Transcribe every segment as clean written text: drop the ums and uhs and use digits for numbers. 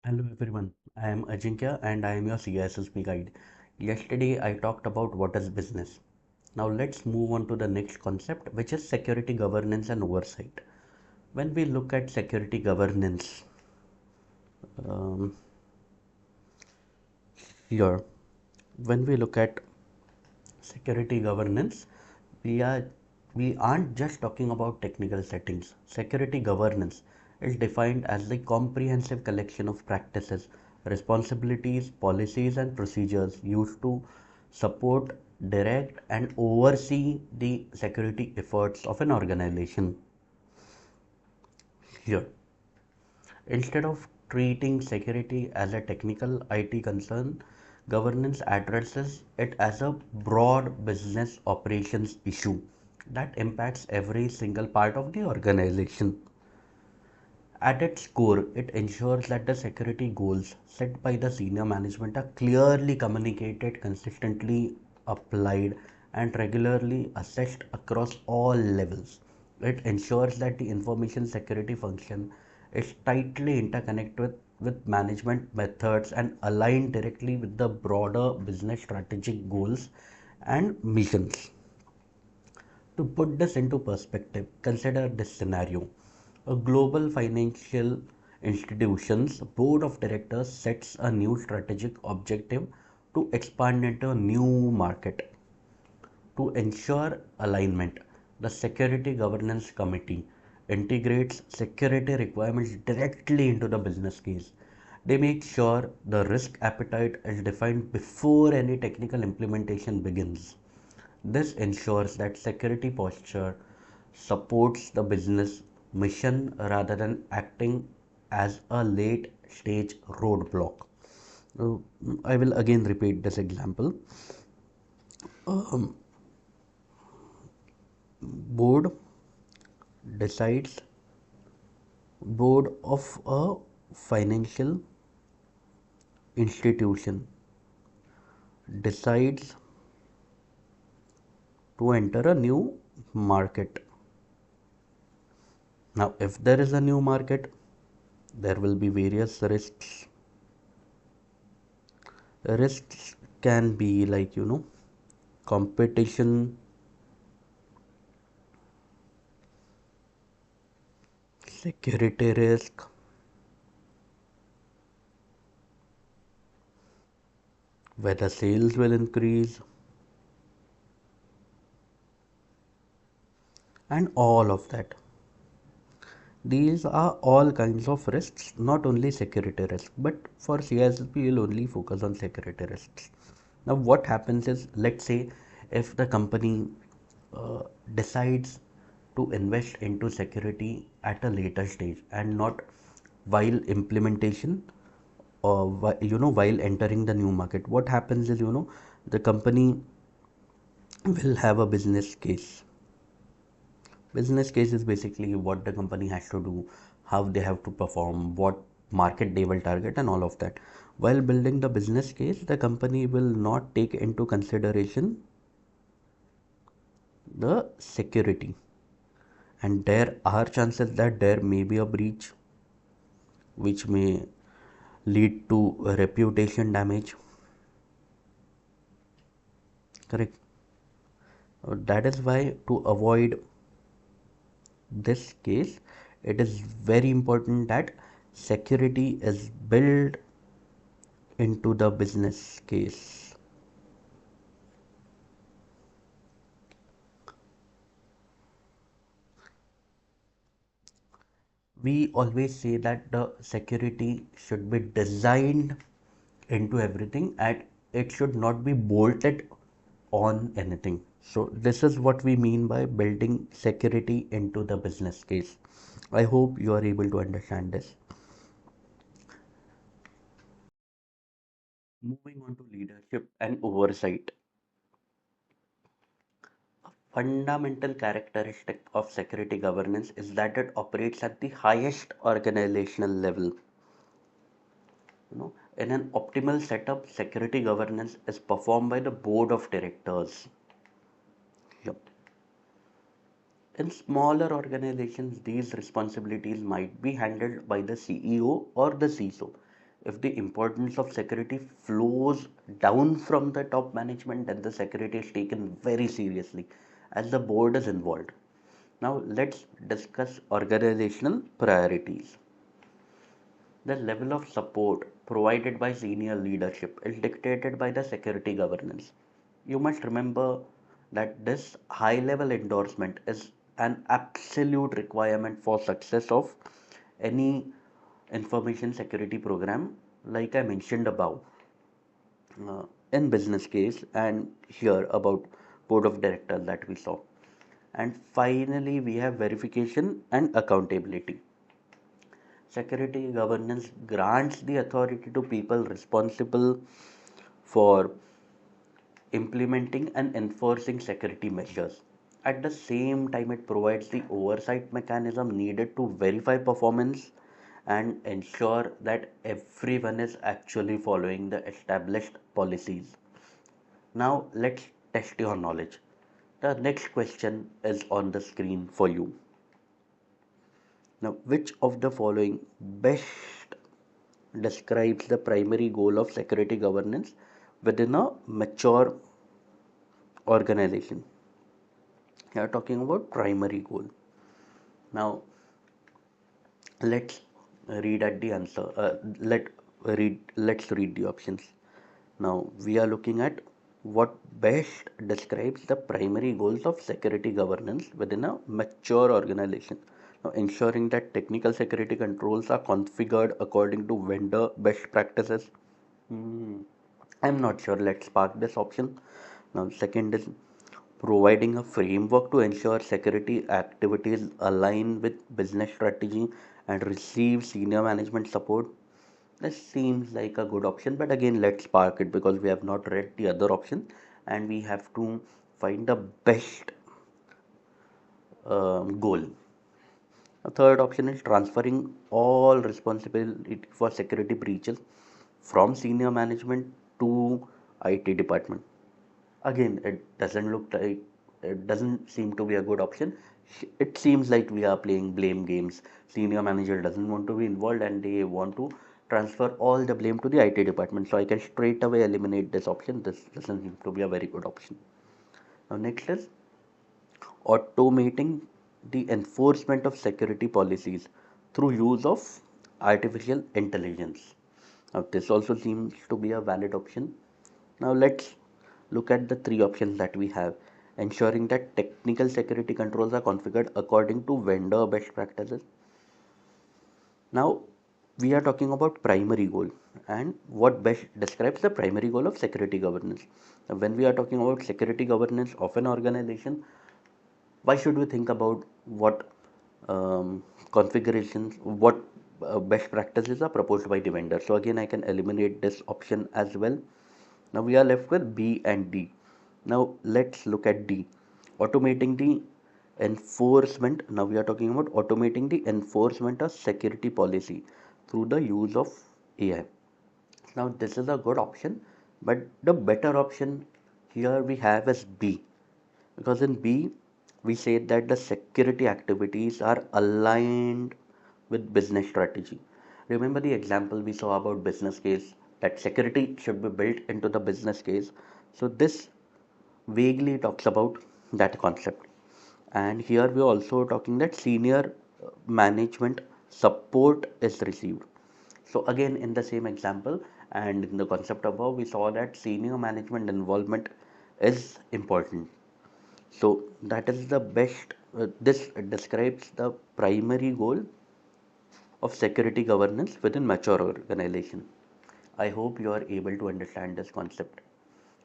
Hello everyone, I am Ajinkya and I am your CISSP guide. Yesterday I talked about what is business. Now let's move on to the next concept, which is security governance and oversight. When we look at security governance, um, here, when we look at security governance, we are we aren't just talking about technical settings. Security governance is defined as the comprehensive collection of practices, responsibilities, policies, and procedures used to support, direct, and oversee the security efforts of an organization. Here, instead of treating security as a technical IT concern, governance addresses it as a broad business operations issue that impacts every single part of the organization. At its core, it ensures that the security goals set by the senior management are clearly communicated, consistently applied, and regularly assessed across all levels. It ensures that the information security function is tightly interconnected with management methods and aligned directly with the broader business strategic goals and missions. To put this into perspective, consider this scenario. A global financial institution's board of directors sets a new strategic objective to expand into a new market. To ensure alignment, the Security Governance Committee integrates security requirements directly into the business case. They make sure the risk appetite is defined before any technical implementation begins. This ensures that security posture supports the business mission rather than acting as a late stage roadblock. Uh, I will again repeat this example. Um, board decides board of a financial institution decides to enter a new market. Now, if there is a new market, there will be various risks. Risks can be like, competition, security risk, whether sales will increase, and all of that. These are all kinds of risks, not only security risk, but for CISP, we'll only focus on security risks. Now, what happens is, let's say, if the company uh, decides to invest into security at a later stage and not while implementation or while entering the new market, what happens is, the company will have a business case. Business case is basically what the company has to do, how they have to perform, what market they will target, and all of that. While building the business case, the company will not take into consideration the security, and there are chances that there may be a breach which may lead to reputation damage. Correct. That is why, to avoid this case, it is very important that security is built into the business case. We always say that the security should be designed into everything and it should not be bolted on anything. So this is what we mean by building security into the business case. I hope you are able to understand this. Moving on to leadership and oversight. Fundamental characteristic of security governance is that it operates at the highest organizational level. In an optimal setup, security governance is performed by the board of directors. Yep. In smaller organizations, these responsibilities might be handled by the CEO or the CISO. If the importance of security flows down from the top management, then the security is taken very seriously as the board is involved. Now let's discuss organizational priorities. The level of support provided by senior leadership is dictated by the security governance. You must remember that this high level endorsement is an absolute requirement for success of any information security program, like I mentioned above, in business case, and here about board of directors that we saw. And finally we have verification and accountability. Security governance grants the authority to people responsible for implementing and enforcing security measures. At the same time, it provides the oversight mechanism needed to verify performance and ensure that everyone is actually following the established policies. Now, let's test your knowledge. The next question is on the screen for you. Now, which of the following best describes the primary goal of security governance within a mature organization? We are talking about primary goal. Now, let's read at the answer. Let's read the options. Now, we are looking at what best describes the primary goals of security governance within a mature organization. Now, ensuring that technical security controls are configured according to vendor best practices. Hmm, I'm not sure. Let's park this option. Now, second is providing a framework to ensure security activities align with business strategy and receive senior management support. This seems like a good option, but again, let's park it because we have not read the other option and we have to find the best goal. A third option is transferring all responsibility for security breaches from senior management to IT department. Again, it doesn't seem to be a good option. It seems like we are playing blame games. Senior manager doesn't want to be involved and they want to transfer all the blame to the IT department. So I can straight away eliminate this option. This doesn't seem to be a very good option. Now next is automating the enforcement of security policies through use of artificial intelligence. Now this also seems to be a valid option. Now let's look at the three options that we have. Ensuring that technical security controls are configured according to vendor best practices. Now we are talking about primary goal and what best describes the primary goal of security governance. Now, when we are talking about security governance of an organization, why should we think about what configurations, what best practices are proposed by the vendor? So again, I can eliminate this option as well. Now we are left with B and D. Now let's look at D. Automating the enforcement. Now we are talking about automating the enforcement of security policy through the use of AI. Now this is a good option, but the better option here we have is B, because in B we say that the security activities are aligned with business strategy. Remember the example we saw about business case, that security should be built into the business case. So this vaguely talks about that concept. And here we are also talking that senior management support is received. So again, in the same example and in the concept above, we saw that senior management involvement is important. So that is the best. This describes the primary goal of security governance within mature organization. I hope you are able to understand this concept.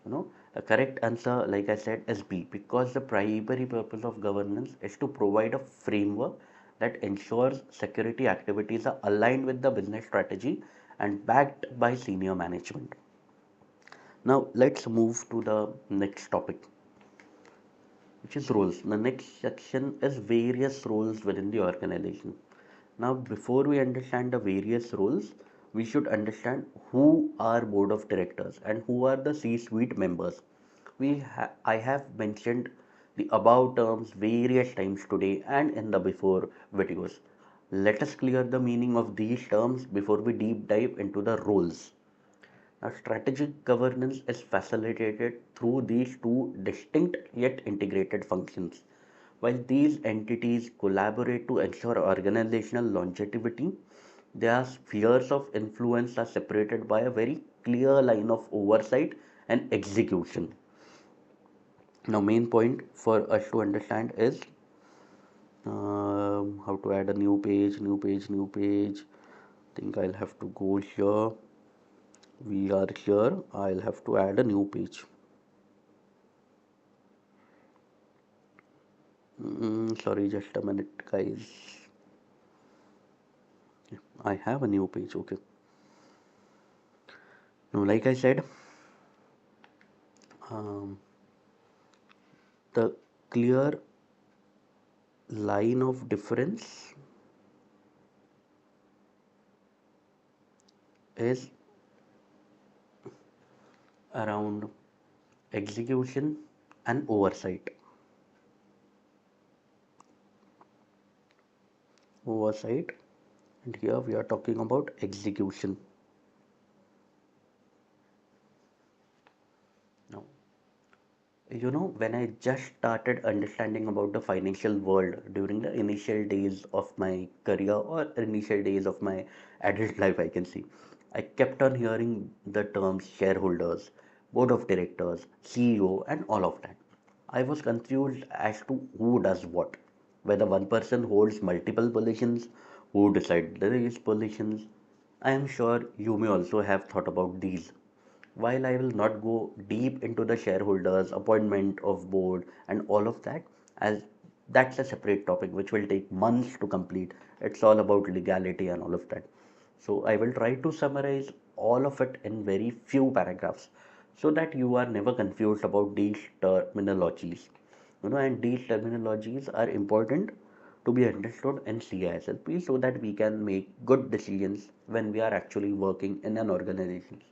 The correct answer, like I said, is B, because the primary purpose of governance is to provide a framework that ensures security activities are aligned with the business strategy and backed by senior management. Now let's move to the next topic, which is roles. The next section is various roles within the organization. Now, before we understand the various roles, we should understand who are board of directors and who are the C-suite members. I have mentioned the above terms various times today and in the before videos. Let us clear the meaning of these terms before we deep dive into the roles. Now, strategic governance is facilitated through these two distinct yet integrated functions. While these entities collaborate to ensure organizational longevity, their spheres of influence are separated by a very clear line of oversight and execution. Now, main point for us to understand is how to add a new page. Think I'll have to go here. We are here. I'll have to add a new page. Sorry, just a minute, guys. I have a new page. Okay. Now, like I said, um, the clear line of difference is around execution and oversight. Oversight, and here we are talking about execution. Now, when I just started understanding about the financial world during the initial days of my career or initial days of my adult life, I can see, I kept on hearing the terms shareholders, board of directors, CEO, and all of that. I was confused as to who does what, whether one person holds multiple positions, who decides these positions. I am sure you may also have thought about these. While I will not go deep into the shareholders, appointment of board, and all of that, as that's a separate topic which will take months to complete. It's all about legality and all of that. So I will try to summarize all of it in very few paragraphs so that you are never confused about these terminologies. And these terminologies are important to be understood in CISSP so that we can make good decisions when we are actually working in an organization.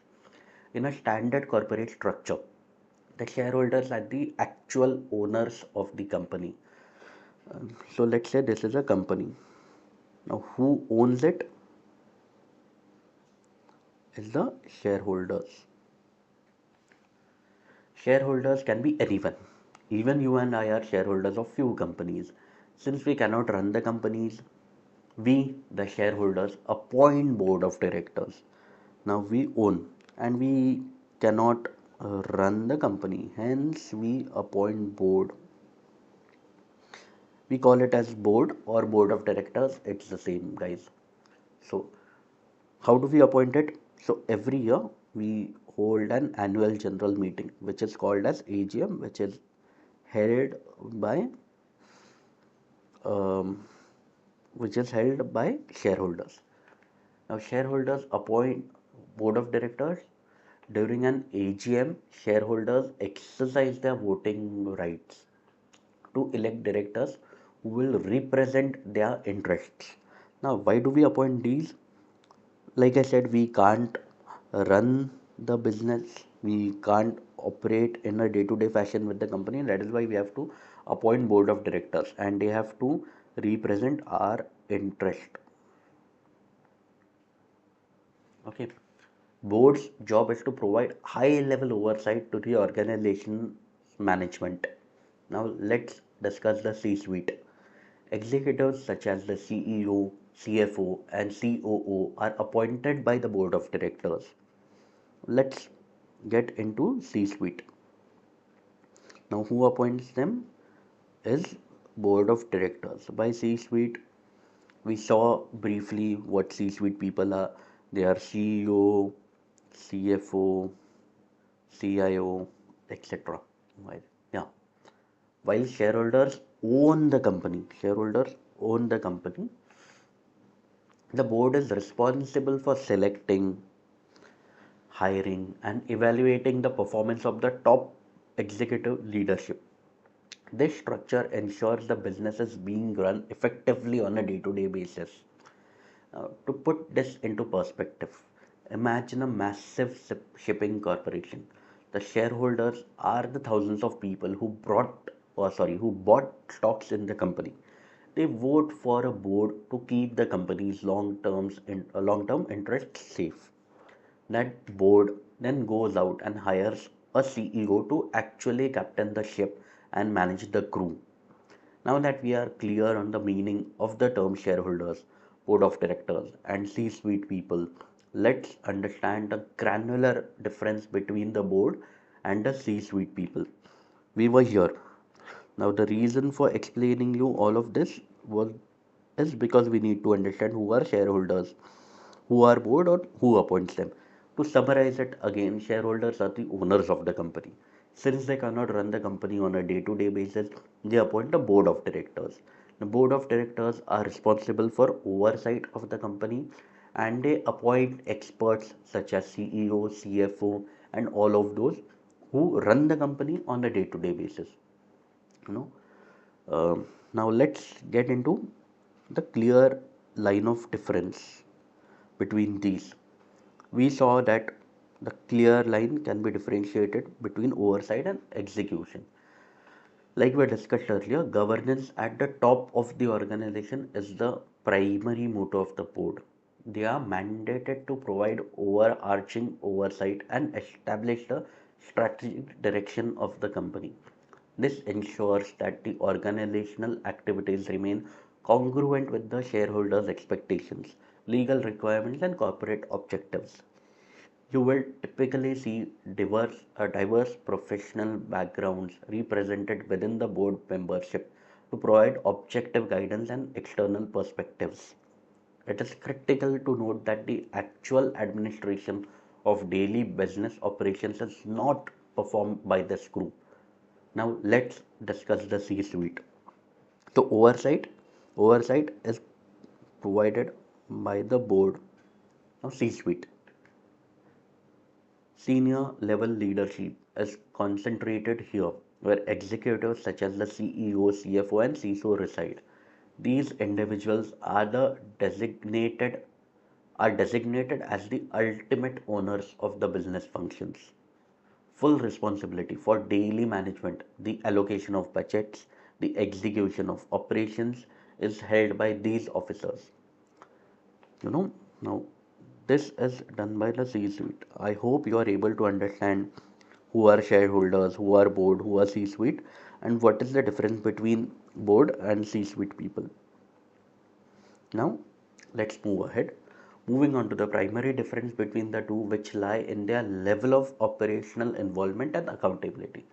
In a standard corporate structure, the shareholders are the actual owners of the company. So let's say this is a company. Now, who owns it is the shareholders. Shareholders can be anyone. Even you and I are shareholders of few companies. Since we cannot run the companies, we, the shareholders, appoint board of directors. Now we own and we cannot run the company. Hence, we appoint board. We call it as board or board of directors. It's the same, guys. So, how do we appoint it? So, every year we hold an annual general meeting, which is called as AGM, which is held by um, shareholders. Now, shareholders appoint board of directors. During an AGM, shareholders exercise their voting rights to elect directors who will represent their interests. Now, why do we appoint these? Like I said, we can't run the business, we can't operate in a day-to-day fashion with the company. That is why we have to appoint board of directors and they have to represent our interest. Okay. Board's job is to provide high level oversight to the organization management. Now let's discuss the C suite. Executives such as the CEO, CFO, and COO are appointed by the board of directors. Let's get into C suite. Now, who appoints them is board of directors. By C suite, we saw briefly what C suite people are. They are CEO, CFO, CIO, etc. Right? Yeah. While shareholders own the company, the board is responsible for selecting, hiring, and evaluating the performance of the top executive leadership. This structure ensures the business is being run effectively on a day to day basis. To put this into perspective, imagine a massive shipping corporation. The shareholders are the thousands of people who bought stocks in the company. They vote for a board to keep the company's long-term interests safe. That board then goes out and hires a CEO to actually captain the ship and manage the crew. Now that we are clear on the meaning of the term shareholders, board of directors, and C suite people, let's understand the granular difference between the board and the C suite people. We were here. Now, the reason for explaining you all of this was is because we need to understand who are shareholders, who are board, or who appoints them. To summarize it again, shareholders are the owners of the company. Since they cannot run the company on a day-to-day basis, they appoint a board of directors. The board of directors are responsible for oversight of the company, and they appoint experts such as CEO, CFO, and all of those who run the company on a day-to-day basis. You know, now let's get into the clear line of difference between these. We saw that the clear line can be differentiated between oversight and execution. Like we discussed earlier, governance at the top of the organization is the primary motto of the board. They are mandated to provide overarching oversight and establish the strategic direction of the company. This ensures that the organizational activities remain congruent with the shareholders' expectations, legal requirements, and corporate objectives. You will typically see diverse professional backgrounds represented within the board membership to provide objective guidance and external perspectives. It is critical to note that the actual administration of daily business operations is not performed by this group. Now let's discuss the C-suite. So oversight is provided by the board of C-suite. Senior level leadership is concentrated here, where executives such as the CEO, CFO, and CISO reside. These individuals are designated as the ultimate owners of the business functions. Full responsibility for daily management, the allocation of budgets, the execution of operations is held by these officers. You know, now this is done by the C suite. I hope you are able to understand who are shareholders, who are board, who are C suite, and what is the difference between board and C suite people. Now, let's move ahead. Moving on to the primary difference between the two, which lie in their level of operational involvement and accountability.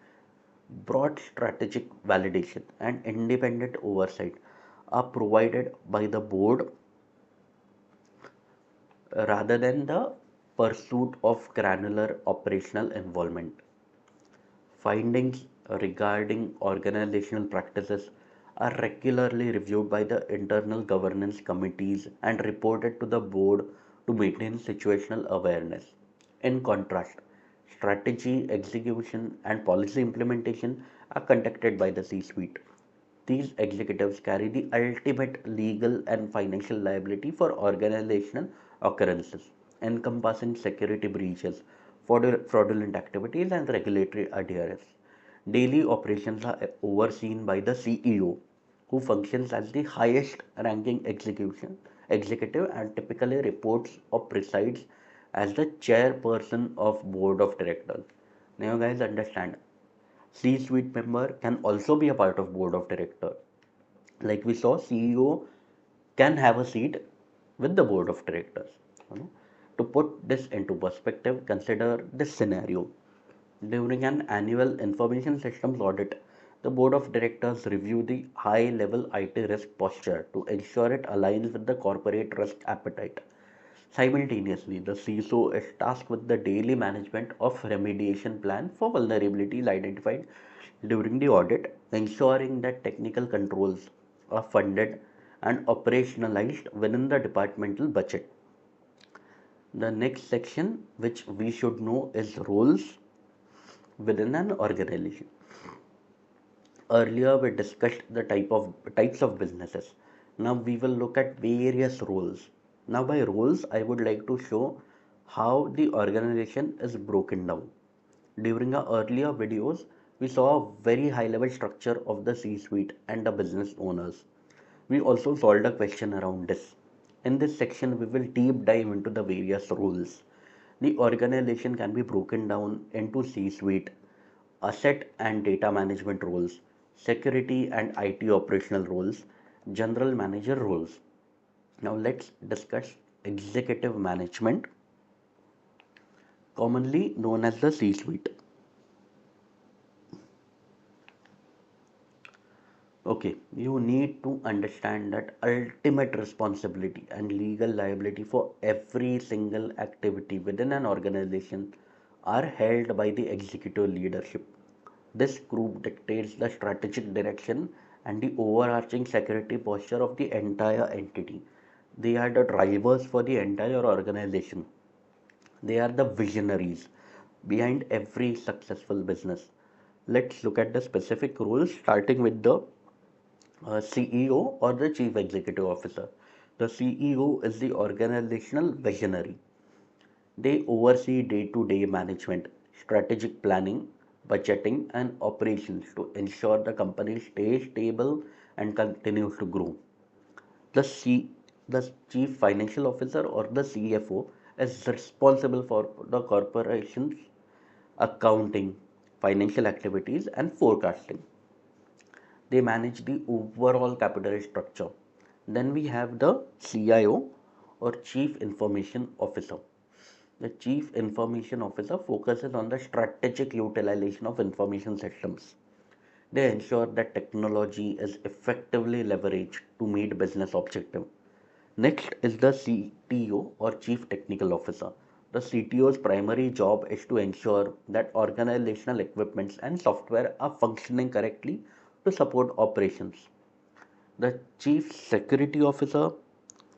Broad strategic validation and independent oversight are provided by the board rather than the pursuit of granular operational involvement. Findings regarding organizational practices are regularly reviewed by the internal governance committees and reported to the board to maintain situational awareness. In contrast, strategy, execution, and policy implementation are conducted by the C suite. These executives carry the ultimate legal and financial liability for organizational occurrences, encompassing security breaches, fraudulent activities, and regulatory adherence. Daily operations are overseen by the CEO, who functions as the highest ranking executive and typically reports or presides as the chairperson of board of directors. Now you guys understand, C-suite member can also be a part of board of director. Like we saw, CEO can have a seat with the board of directors. You know. To put this into perspective, consider this scenario. During an annual information systems audit, the board of directors review the high level IT risk posture to ensure it aligns with the corporate risk appetite. Simultaneously, the CISO is tasked with the daily management of remediation plan for vulnerabilities identified during the audit, ensuring that technical controls are funded and operationalized within the departmental budget. The next section, which we should know, is roles within an organization. Earlier, we discussed the types of businesses. Now we will look at various roles. Now by roles, I would like to show how the organization is broken down. During our earlier videos, we saw a very high level structure of the C-suite and the business owners. We also solved a question around this. In this section, we will deep dive into the various roles. The organization can be broken down into C-suite, asset and data management roles, security and IT operational roles, general manager roles. Now let's discuss executive management, commonly known as the C-suite. Okay, you need to understand that ultimate responsibility and legal liability for every single activity within an organization are held by the executive leadership. This group dictates the strategic direction and the overarching security posture of the entire entity. They are the drivers for the entire organization. They are the visionaries behind every successful business. Let's look at the specific roles, starting with the CEO or the Chief Executive Officer. The CEO is the organizational visionary. They oversee day to day management, strategic planning, budgeting, and operations to ensure the company stays stable and continues to grow. The, C, the Chief Financial Officer or the CFO is responsible for the corporation's accounting, financial activities, and forecasting. They manage the overall capital structure. Then we have the CIO or Chief Information Officer. The Chief Information Officer focuses on the strategic utilization of information systems. They ensure that technology is effectively leveraged to meet business objectives. Next is the CTO or Chief Technical Officer. The CTO's primary job is to ensure that organizational equipments and software are functioning correctly to support operations. The Chief Security Officer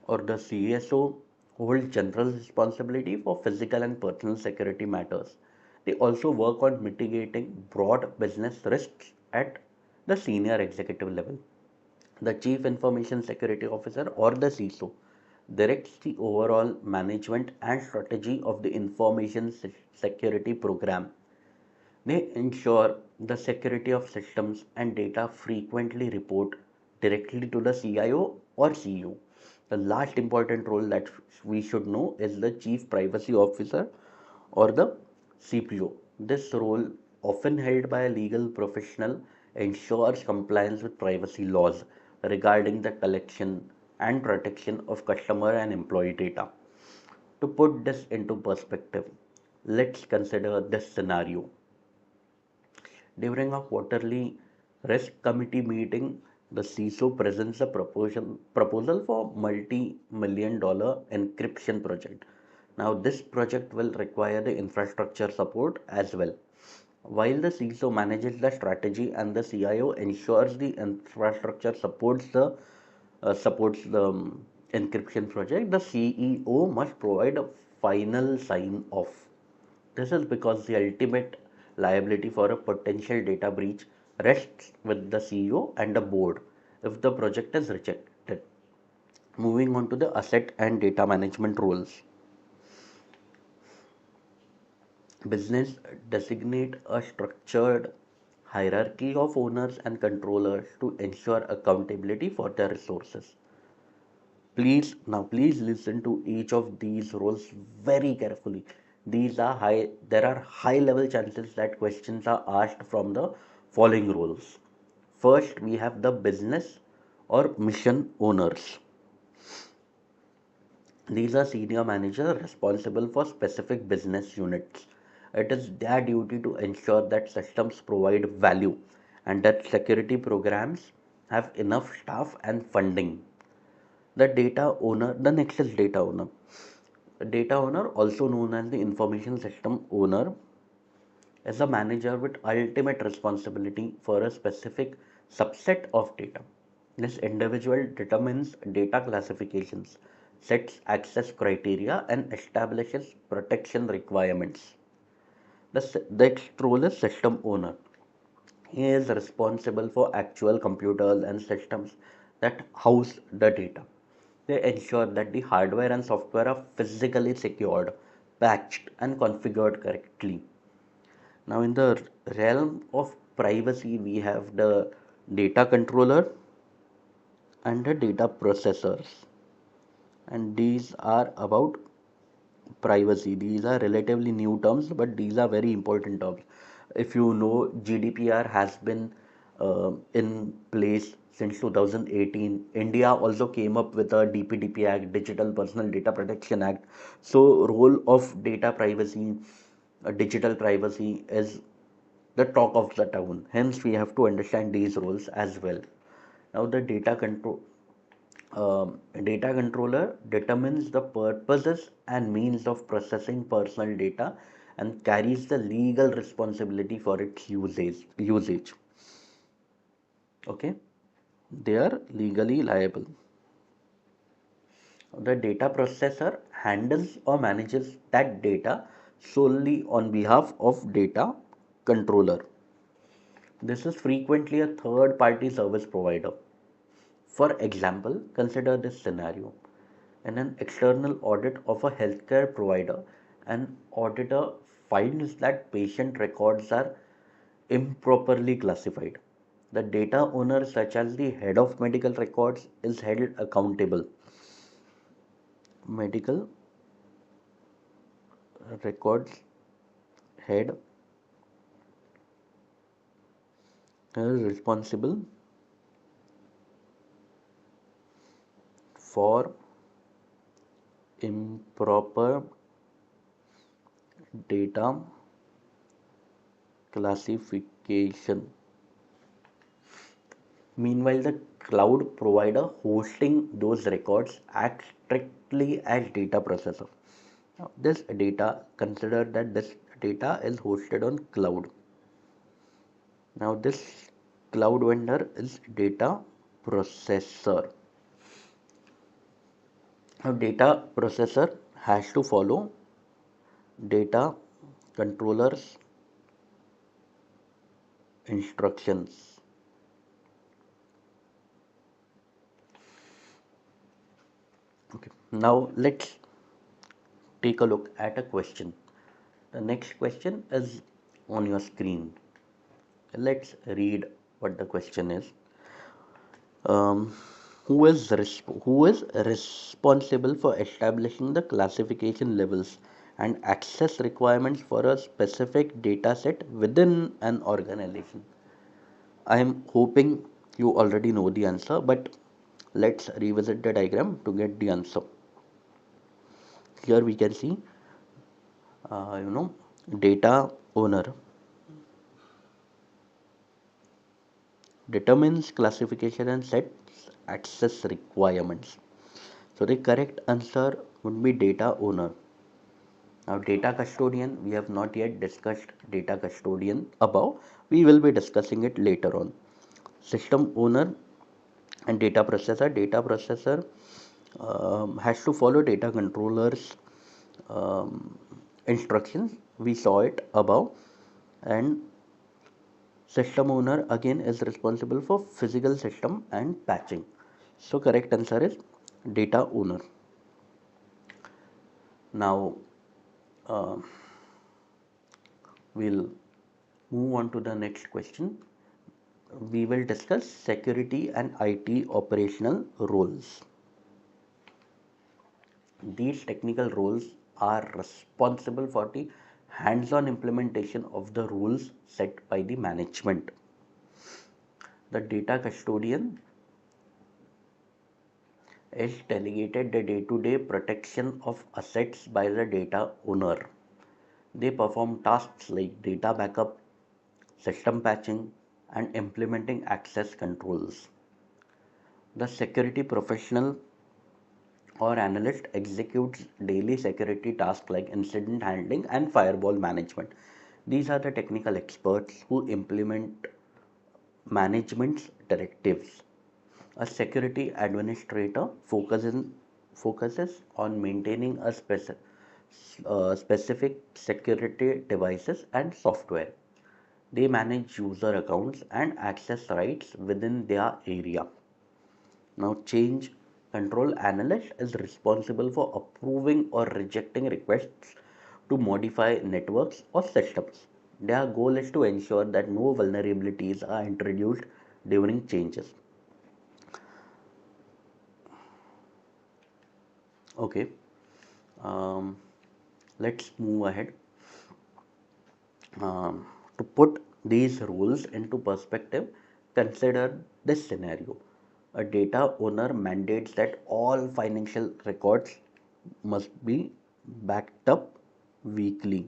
or the CSO holds general responsibility for physical and personal security matters. They also work on mitigating broad business risks at the senior executive level. The Chief Information Security Officer or the CISO directs the overall management and strategy of the information security program. They ensure the security of systems and data, frequently report directly to the CIO or CEO. The last important role that we should know is the Chief Privacy Officer or the CPO. This role, often held by a legal professional, ensures compliance with privacy laws regarding the collection and protection of customer and employee data. To put this into perspective, let's consider this scenario. During a quarterly risk committee meeting, the CISO presents a proposal for multi-million dollar encryption project. Now, this project will require the infrastructure support as well. While the CISO manages the strategy and the CIO ensures the infrastructure supports the encryption project, the CEO must provide a final sign off. This is because the ultimate liability for a potential data breach rests with the CEO and the board if the project is rejected. Moving on to the asset and data management roles. Business designate a structured hierarchy of owners and controllers to ensure accountability for their resources. Please listen to each of these roles very carefully. There are high level chances that questions are asked from the following roles. First, we have the business or mission owners. These are senior managers responsible for specific business units. It is their duty to ensure that systems provide value and that security programs have enough staff and funding. The next is data owner. The data owner, also known as the information system owner, is a manager with ultimate responsibility for a specific subset of data. This individual determines data classifications, sets access criteria, and establishes protection requirements. The next role is system owner. He is responsible for actual computers and systems that house the data. They ensure that the hardware and software are physically secured, patched, and configured correctly. Now, in the realm of privacy, we have the data controller. and the data processors. And these are about privacy. These are relatively new terms, but these are very important terms. If you know, GDPR has been in place since 2018. India also came up with a DPDP Act, Digital Personal Data Protection Act. So, role of data privacy, digital privacy is the talk of the town. Hence, we have to understand these roles as well. Now, the data controller determines the purposes and means of processing personal data and carries the legal responsibility for its usage. Okay, they are legally liable. The data processor handles or manages that data solely on behalf of data controller. This is frequently a third party service provider. For example, consider this scenario. In an external audit of a healthcare provider, an auditor finds that patient records are improperly classified. The data owner, such as the head of medical records, is held accountable. Medical records head is responsible for improper data classification. Meanwhile, the cloud provider hosting those records acts strictly as data processor. Now, this data, consider that this data is hosted on cloud. Now, this cloud vendor is data processor. Now, data processor has to follow data controllers instructions. Okay. Now, let's take a look at a question. The next question is on your screen. Let's read what the question is. Um, who is responsible for establishing the classification levels and access requirements for a specific data set within an organization? I am hoping you already know the answer, but let's revisit the diagram to get the answer. Here we can see, you know, data owner determines classification and sets access requirements. So the correct answer would be data owner. Now data custodian, we have not yet discussed data custodian above. We will be discussing it later on. System owner and data processor. Data processor has to follow data controllers um, instructions. We saw it above. And system owner again is responsible for physical system and patching. So correct answer is data owner. Now uh, we'll move on to the next question. We will discuss security and IT operational roles. These technical roles are responsible for the hands-on implementation of the rules set by the management. The data custodian is delegated the day-to-day protection of assets by the data owner. They perform tasks like data backup, system patching, and implementing access controls. The security professional or analyst executes daily security tasks like incident handling and firewall management. These are the technical experts who implement management's directives. A security administrator focuses on maintaining a specific security devices and software. They manage user accounts and access rights within their area. Now, change control analyst is responsible for approving or rejecting requests to modify networks or systems. Their goal is to ensure that no vulnerabilities are introduced during changes. Okay, um, let's move ahead. Um, to put these rules into perspective, consider this scenario. A data owner mandates that all financial records must be backed up weekly.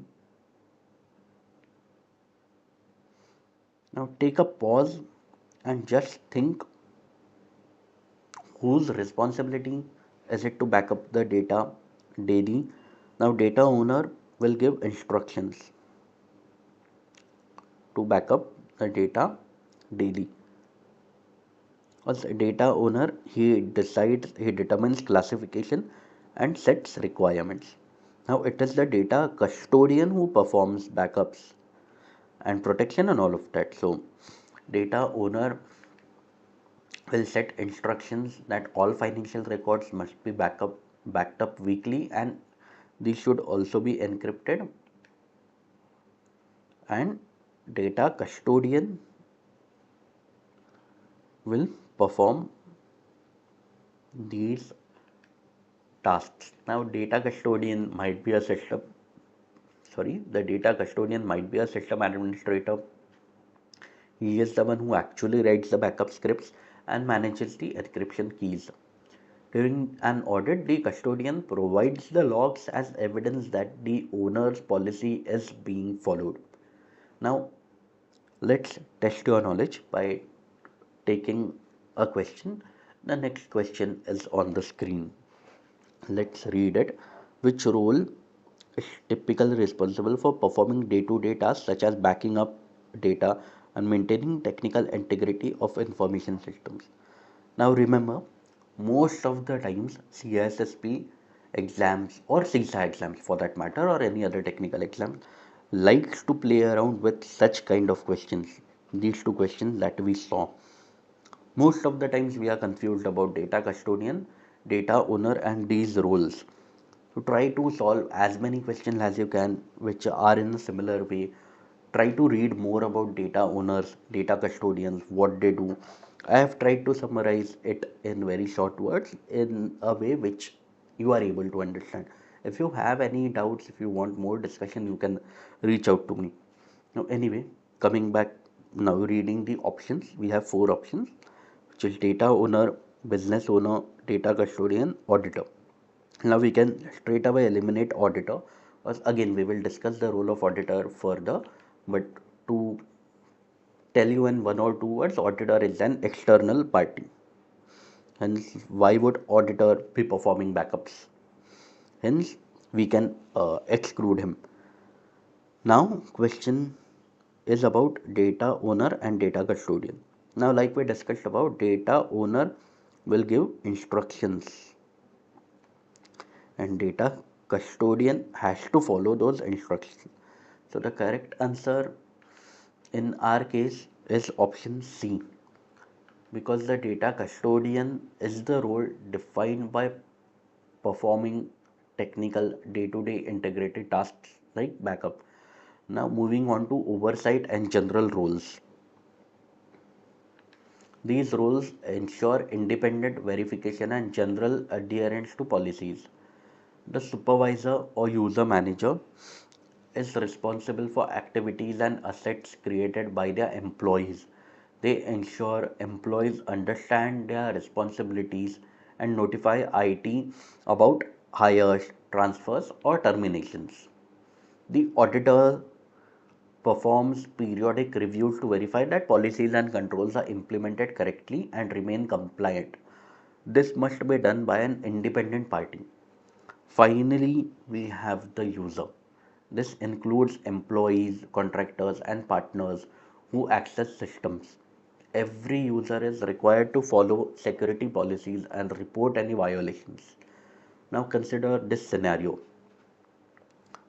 Now take a pause and just think, whose responsibility is it to back up the data daily? Now data owner will give instructions to back up the data daily. As a data owner, he determines classification and sets requirements. Now it is the data custodian who performs backups and protection and all of that. So data owner will set instructions that all financial records must be backed up weekly, and these should also be encrypted, and data custodian will perform these tasks. Now the data custodian might be a system administrator. He is the one who actually writes the backup scripts and manages the encryption keys. During an audit, the custodian provides the logs as evidence that the owner's policy is being followed. Now, let's test your knowledge by taking a question. The next question is on the screen. Let's read it. Which role is typically responsible for performing day-to-day tasks such as backing up data and maintaining technical integrity of information systems? Now remember, most of the times CISSP exams or CISA exams for that matter, or any other technical exam, likes to play around with such kind of questions. These two questions that we saw. Most of the times we are confused about data custodian, data owner, and these roles. So try to solve as many questions as you can which are in a similar way. Try to read more about data owners, data custodians, what they do. I have tried to summarize it in very short words in a way which you are able to understand. If you have any doubts, if you want more discussion, you can reach out to me. Now, anyway, coming back, now reading the options, we have four options, which is data owner, business owner, data custodian, auditor. Now we can straight away eliminate auditor, because again we will discuss the role of auditor further, but to tell you in one or two words, auditor is an external party. Hence, why would auditor be performing backups? Hence, we can exclude him. Now, question is about data owner and data custodian. Now, like we discussed about, data owner will give instructions and data custodian has to follow those instructions. So the correct answer in our case is option C, because the data custodian is the role defined by performing technical day-to-day integrated tasks like backup. Now moving on to oversight and general roles. These roles ensure independent verification and general adherence to policies. The supervisor or user manager is responsible for activities and assets created by their employees. They ensure employees understand their responsibilities and notify IT about hires, transfers, or terminations. The auditor performs periodic reviews to verify that policies and controls are implemented correctly and remain compliant. This must be done by an independent party. Finally, we have the user. This includes employees, contractors, and partners who access systems. Every user is required to follow security policies and report any violations. Now, consider this scenario.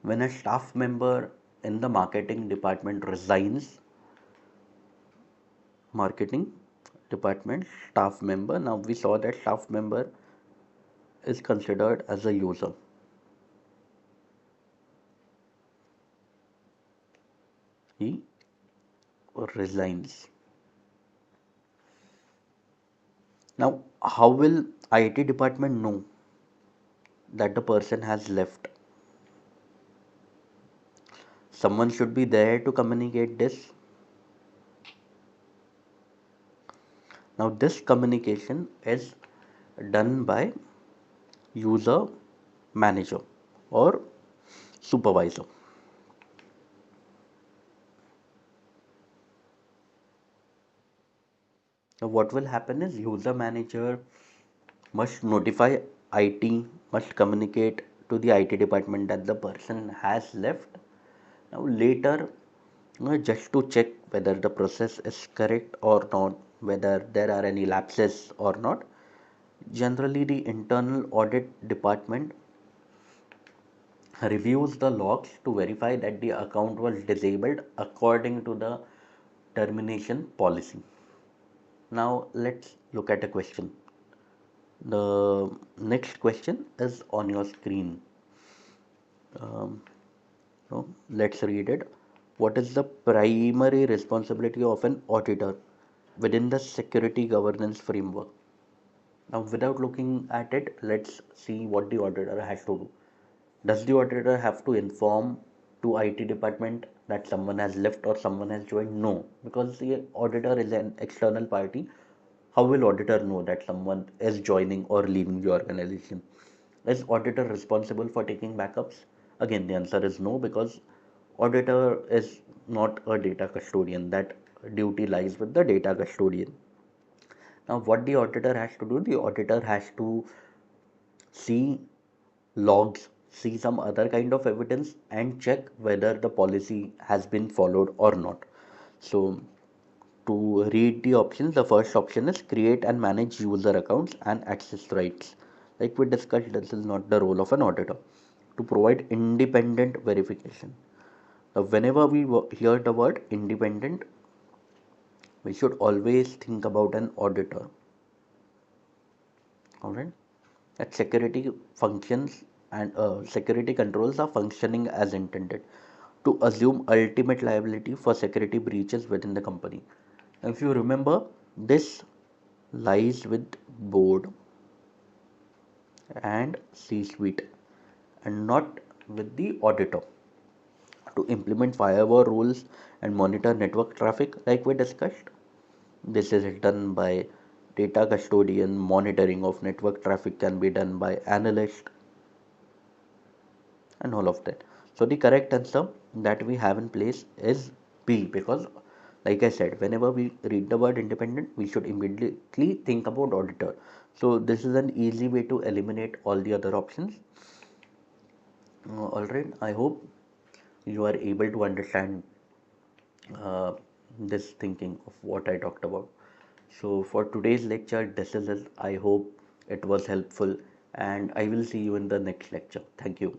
When a staff member in the marketing department resigns, marketing department staff member, now we saw that staff member is considered as a user. He resigns. Now, how will IT department know that the person has left. Someone should be there to communicate this. Now, this communication is done by user manager or supervisor. Now, what will happen is user manager must notify IT, must communicate to the IT department that the person has left. Now, later, just to check whether the process is correct or not, whether there are any lapses or not. Generally, the internal audit department reviews the logs to verify that the account was disabled according to the termination policy. Now, let's look at a question. The next question is on your screen. Um, let's read it. What is the primary responsibility of an auditor within the security governance framework? Now, without looking at it, let's see what the auditor has to do. Does the auditor have to inform to IT department that someone has left or someone has joined? No, because the auditor is an external party. How will auditor know that someone is joining or leaving the organization? Is auditor responsible for taking backups? Again, the answer is no, because auditor is not a data custodian. That duty lies with the data custodian. Now, what the auditor has to do, the auditor has to see logs, see some other kind of evidence, and check whether the policy has been followed or not. So, to read the options, the first option is create and manage user accounts and access rights. Like we discussed, this is not the role of an auditor. To provide independent verification. Now, whenever we hear the word independent, we should always think about an auditor. Alright, that security functions and security controls are functioning as intended to assume ultimate liability for security breaches within the company. If you remember, this lies with board and C-suite and not with the auditor. To implement firewall rules and monitor network traffic, like we discussed, this is done by data custodian. Monitoring of network traffic can be done by analyst and all of that. So the correct answer that we have in place is B, because like I said, whenever we read the word independent, we should immediately think about auditor. So this is an easy way to eliminate all the other options. All right, I hope you are able to understand uh, this thinking of what I talked about. So for today's lecture, this is it. I hope it was helpful, and I will see you in the next lecture. Thank you.